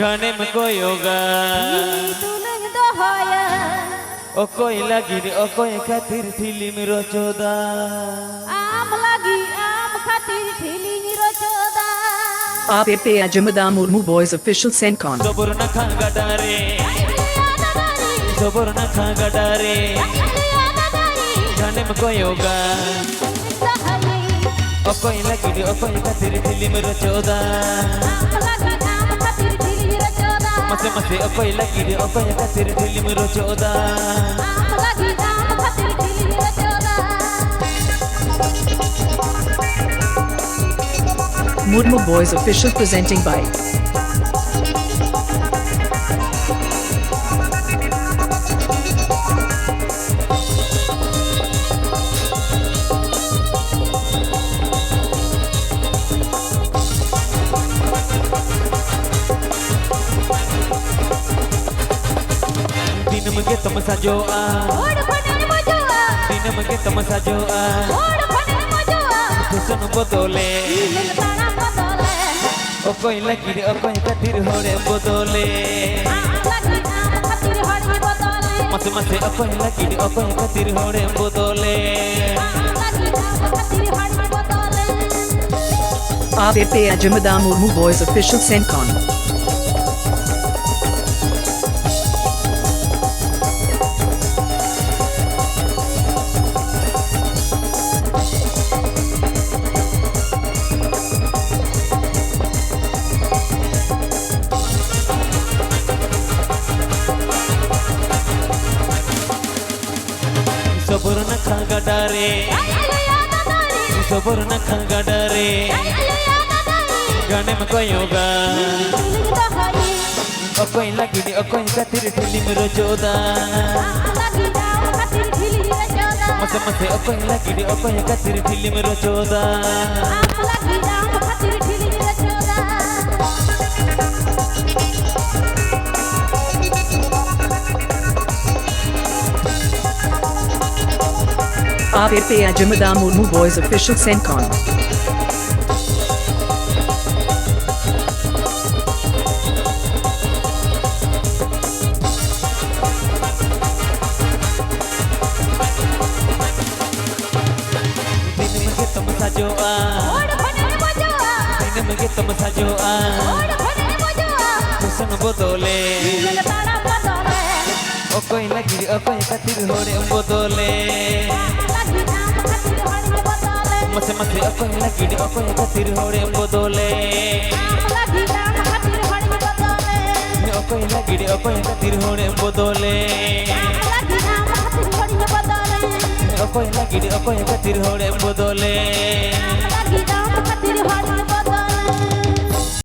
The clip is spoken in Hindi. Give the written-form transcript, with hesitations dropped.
गाने में कोई होगा ओ कोई लगी ओ कोई खातिर फिल्म रचोदा आम लगी आम खातिर film रचोदा APP Ajamada Murmu Boys Official Sencon. Sobor na khanga dare Sobor na khanga dare गाने में कोई होगा ओ कोई लगी ओ कोई खातिर फिल्म रचोदा मसे मसे ओ कोई लगी ओ कोई खातिर film रचोदा Murmu Boys Official presenting by दिन में तुम सजोआ दिन में तुम सजोआ तुसन बदले ओ कोई लगी ओ कोई खातिर होरे बदले मसे मसे ओ कोई लगी ओ कोई खातिर होरे बदले APP Ajamada Murmu Boys Official Sencon. सबुर न खागा डरे सबुर न खागा डरे गाने में कोई होगा ओ कोई लगी ओ कोई खातिर फिल्म रचोदा मसे मसे ओ कोई लगी ओ कोई खातिर film रचोदा APP Ajamada Murmu Boys Official Sencon. दिन में तुम सजोआ दिन में तुम सजोआ तुसन बदले ओ कोई लगी ओ कोई खातिर होरे बदले मसे मसे ओ कोई लगी ओ कोई खातिर होरे बदले ओ कोई लगी ओ कोई खातिर होरे बदले ओ कोई लगी ओ कोई खातिर होरे बदले